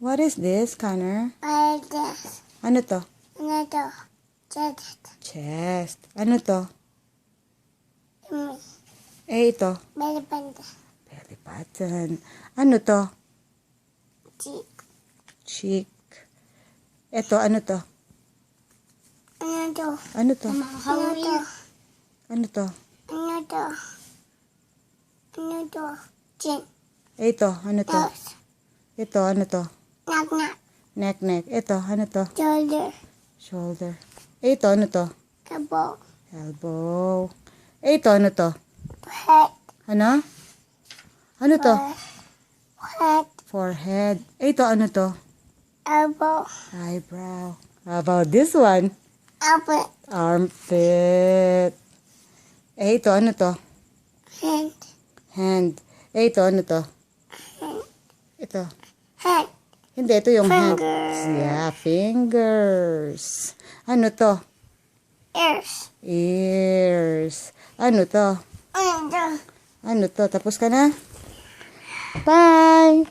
What is this, Connor? This. Ano to? Another. Chest. Chest. Ano to? Me. Ito. Belly button. Belly button. Ano to? Cheek. Cheek. Ito, ano to? Another. Ano to? Another. Ano to? Another. Another. Chin. Ito, ano to? Nose. Ito, ano to? Knock knock. Neck. Ito, ano to? Shoulder. Shoulder. Ito, ano to? Elbow. Elbow. Ito, ano to? Head. Ano? Ano to? Head. Forehead. Ito, ano to? Elbow. Eyebrow. How about this one? Elbow. Armpit. Ito, ano to? Hand. Hand. Ito, ano to? Ito. Head. Hindi, ito yung hand. Fingers. Yeah, fingers. Ano to? Ears. Ears. Ano to? Another. Ano to? Tapos ka na? Bye!